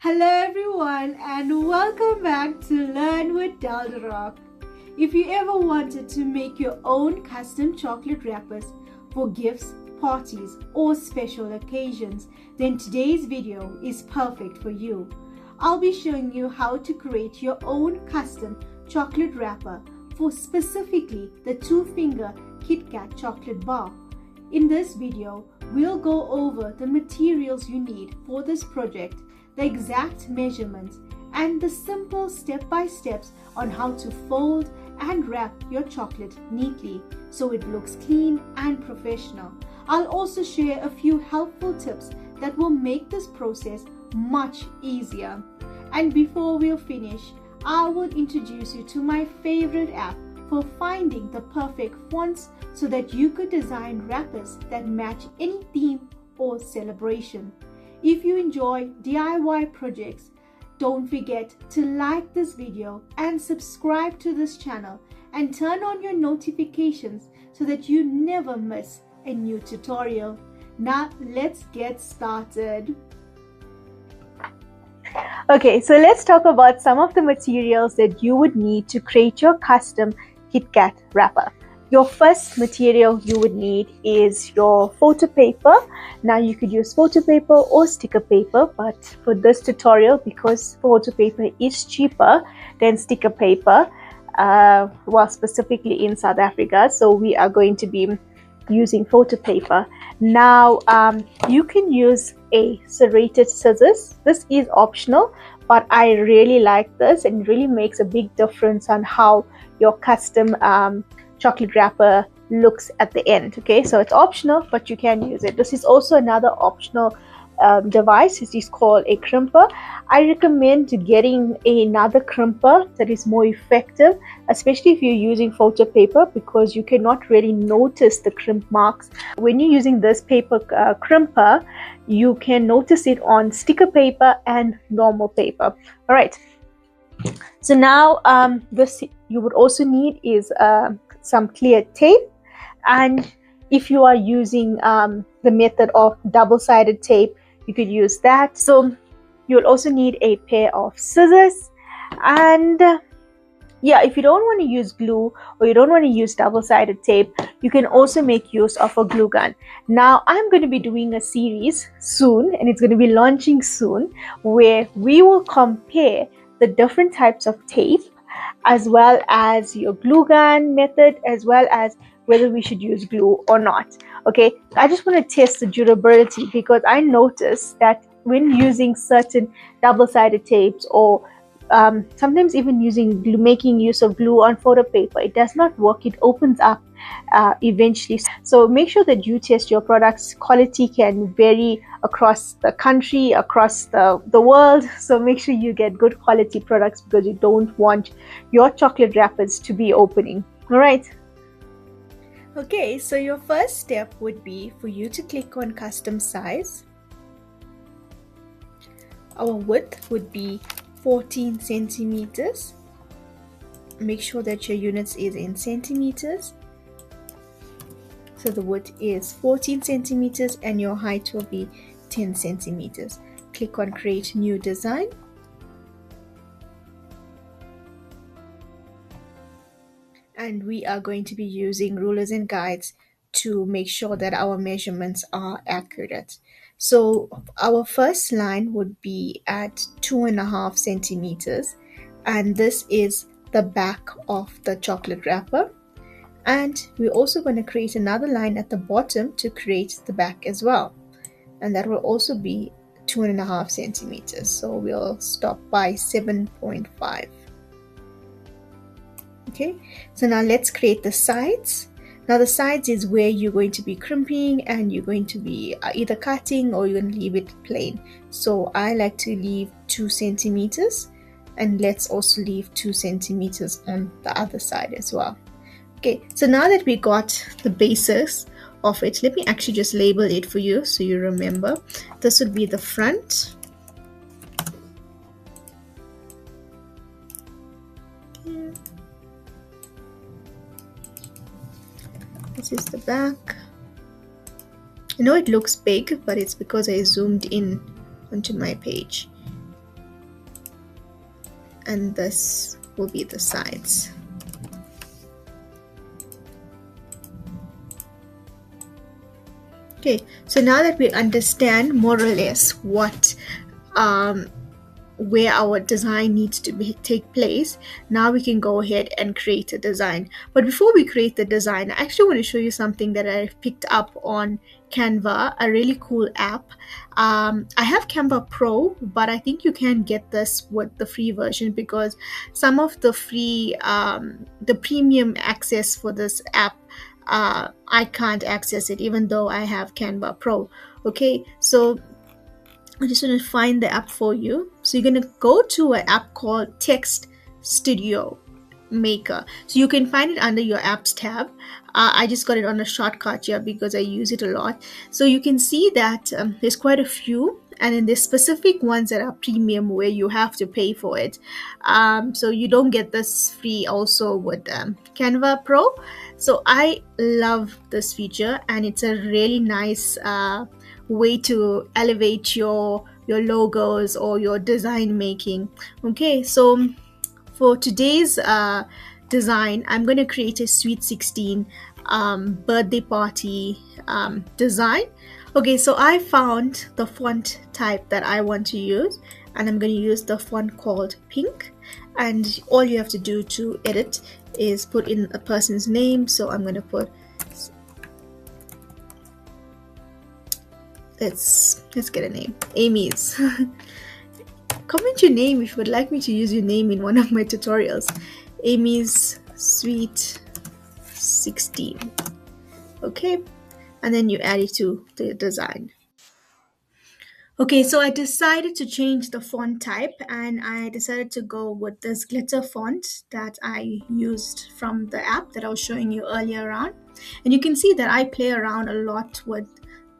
Hello everyone and welcome back to Learn with Rock. If you ever wanted to make your own custom chocolate wrappers for gifts, parties or special occasions, then today's video is perfect for you. I'll be showing you how to create your own custom chocolate wrapper for specifically the 2-finger KitKat chocolate bar. In this video, we'll go over the materials you need for this project, the exact measurements, and the simple step-by-steps on how to fold and wrap your chocolate neatly so it looks clean and professional. I'll also share a few helpful tips that will make this process much easier. And before we'll finish, I will introduce you to my favorite app for finding the perfect fonts so that you could design wrappers that match any theme or celebration. If you enjoy DIY projects, don't forget to like this video and subscribe to this channel and turn on your notifications so that you never miss a new tutorial. Now let's get started. Okay, so let's talk about some of the materials that you would need to create your custom KitKat wrapper. Your first material you would need is your photo paper. Now you could use photo paper or sticker paper, but for this tutorial, because photo paper is cheaper than sticker paper, well, specifically in South Africa, so we are going to be using photo paper. Now you can use a serrated scissors. This is optional, but I really like this, and it really makes a big difference on how your custom chocolate wrapper looks at the end. Okay, so it's optional, but you can use it. This is also another optional device. It is called a crimper. I recommend getting another crimper that is more effective, especially if you're using photo paper, because you cannot really notice the crimp marks. When you're using this paper crimper, you can notice it on sticker paper and normal paper. All right, so now this you would also need is some clear tape, and if you are using the method of double-sided tape, you could use that. So you'll also need a pair of scissors, and yeah, if you don't want to use glue or you don't want to use double-sided tape, you can also make use of a glue gun. Now I'm going to be doing a series soon, and it's going to be launching soon, where we will compare the different types of tape, as well as your glue gun method, as well as whether we should use glue or not. Okay, I just want to test the durability, because I noticed that when using certain double-sided tapes, or sometimes even using glue, making use of glue on photo paper, it does not work. It opens up eventually. So make sure that you test your products. Quality can vary across the country, across the world, so make sure you get good quality products, because you don't want your chocolate wrappers to be opening. All right. Okay, so your first step would be for you to click on custom size. Our width would be 14 centimeters. Make sure that your units is in centimeters. So the width is 14 centimeters and your height will be 10 centimeters. Click on create new design. And we are going to be using rulers and guides to make sure that our measurements are accurate. So our first line would be at 2.5 centimeters, and this is the back of the chocolate wrapper. And we're also going to create another line at the bottom to create the back as well, and that will also be 2.5 centimeters. So we'll stop by 7.5. Okay, so now let's create the sides. Now the sides is where you're going to be crimping, and you're going to be either cutting or you're going to leave it plain. So I like to leave 2 centimeters, and let's also leave 2 centimeters on the other side as well. Okay, so now that we got the basis of it, let me actually just label it for you so you remember. This would be the front. This is the back. I know it looks big, but it's because I zoomed in onto my page. and this will be the sides. Okay, so now that we understand more or less what where our design needs to take place, now we can go ahead and create a design. But before we create the design, I actually want to show you something that I picked up on Canva, a really cool app. I have Canva Pro, but I think you can get this with the free version, because some of the free the premium access for this app, I can't access it even though I have Canva Pro. Okay, so I just want to find the app for you. So you're going to go to an app called Text Studio Maker. So you can find it under your apps tab. I just got it on a shortcut here because I use it a lot. So you can see that there's quite a few, and then there's specific ones that are premium where you have to pay for it. So you don't get this free also with Canva Pro. So I love this feature, and it's a really nice way to elevate your logos or your design making. Okay, so for today's design, I'm going to create a Sweet 16 birthday party design. Okay, so I found the font type that I want to use, and I'm going to use the font called Pink. And all you have to do to edit is put in a person's name. So I'm going to put, let's get a name, Amy's. Comment your name if you would like me to use your name in one of my tutorials. Amy's Sweet 16. Okay, and then you add it to the design. Okay, so I decided to change the font type, and I decided to go with this glitter font that I used from the app that I was showing you earlier on. And you can see that I play around a lot with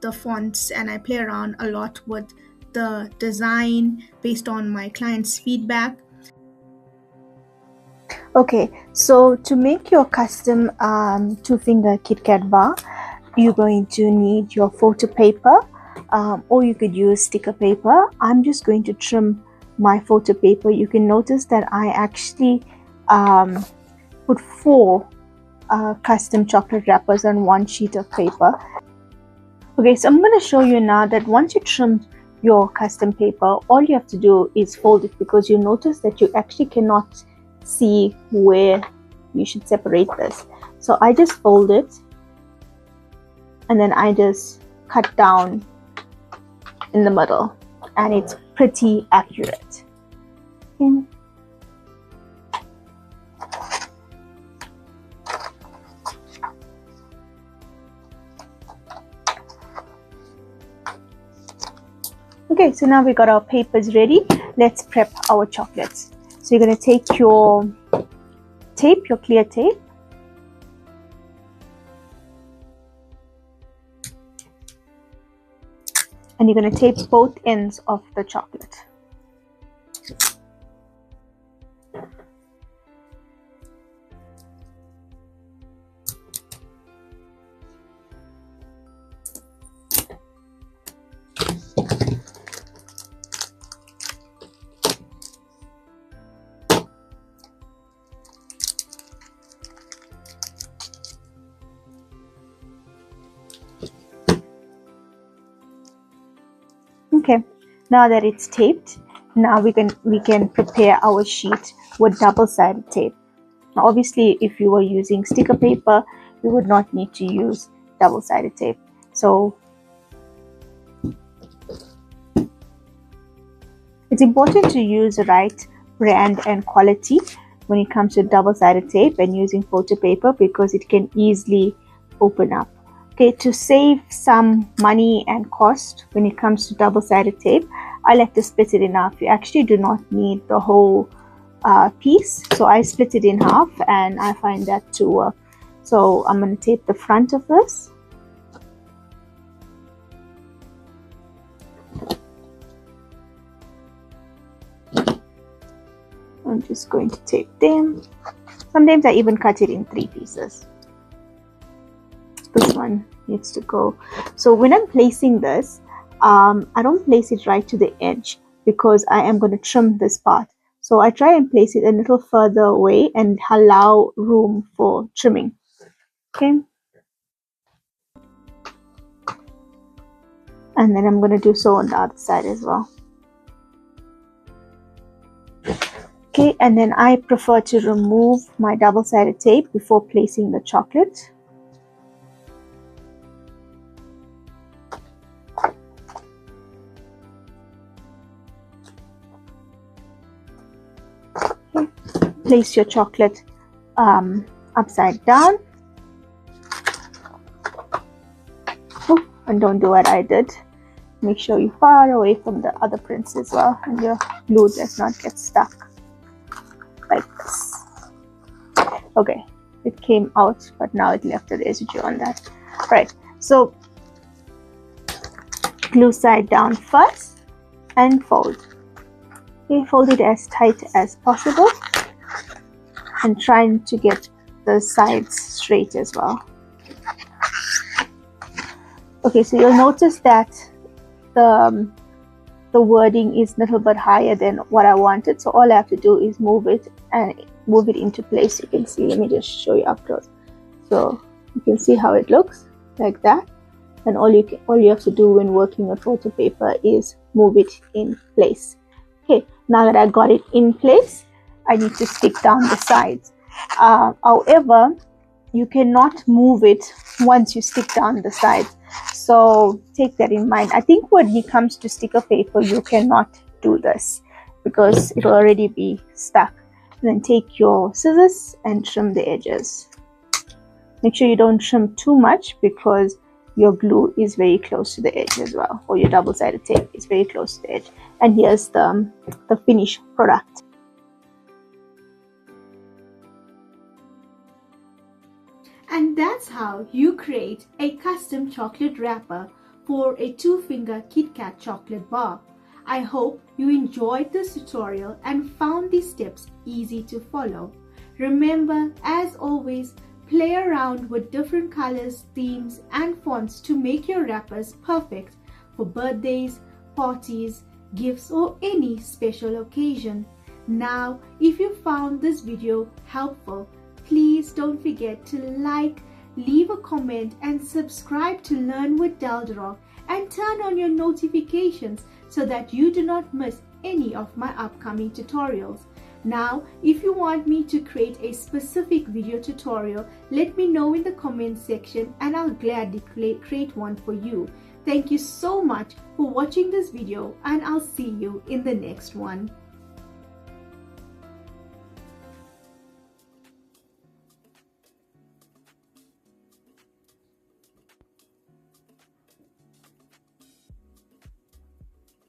the fonts, and I play around a lot with the design based on my clients' feedback. Okay, so to make your custom two-finger KitKat bar, you're going to need your photo paper, or you could use sticker paper. I'm just going to trim my photo paper. You can notice that I actually put 4 custom chocolate wrappers on one sheet of paper. Okay, so I'm going to show you now that once you trim your custom paper, all you have to do is fold it, because you notice that you actually cannot see where you should separate this. So I just fold it, and then I just cut down in the middle, and it's pretty accurate. Okay, so now we got our papers ready. Let's prep our chocolates. So you're going to take your tape, your clear tape, and you're going to tape both ends of the chocolate. Okay, now that it's taped, now we can prepare our sheet with double-sided tape. Now, obviously, if you were using sticker paper, you would not need to use double-sided tape. So it's important to use the right brand and quality when it comes to double-sided tape and using photo paper, because it can easily open up. Okay, to save some money and cost when it comes to double-sided tape, I like to split it in half. You actually do not need the whole piece, so I split it in half, and I find that to work. So I'm going to tape the front of this. I'm just going to tape them. Sometimes I even cut it in 3 pieces. This one needs to go. So when I'm placing this, I don't place it right to the edge, because I am going to trim this part. So I try and place it a little further away and allow room for trimming. Okay. And then I'm going to do so on the other side as well. Okay, and then I prefer to remove my double-sided tape before placing the chocolate. Okay. Place your chocolate upside down. Oh, and don't do what I did. Make sure you're far away from the other prints as well, and your glue does not get stuck like this. Okay, it came out, but now it left a residue on that. Right, so glue side down first and fold. Okay, fold it as tight as possible and trying to get the sides straight as well. Okay, so you'll notice that the wording is a little bit higher than what I wanted, so all I have to do is move it and move it into place. You can see, let me just show you up close. So you can see how it looks like that, and all you have to do when working with photo paper is move it in place. Okay, now that I got it in place, I need to stick down the sides. However, you cannot move it once you stick down the sides, so take that in mind. I think when it comes to sticker paper, you cannot do this because it will already be stuck. Then take your scissors and trim the edges. Make sure you don't trim too much because your glue is very close to the edge as well, or your double-sided tape is very close to the edge. And here's the finished product. And that's how you create a custom chocolate wrapper for a 2-finger KitKat chocolate bar. I hope you enjoyed this tutorial and found these steps easy to follow. Remember, as always, play around with different colors, themes, and fonts to make your wrappers perfect for birthdays, parties, gifts, or any special occasion. Now, if you found this video helpful, please don't forget to like, leave a comment, and subscribe to Learn with Delderock, and turn on your notifications so that you do not miss any of my upcoming tutorials. Now, if you want me to create a specific video tutorial, let me know in the comment section and I'll gladly create one for you. Thank you so much for watching this video, and I'll see you in the next one.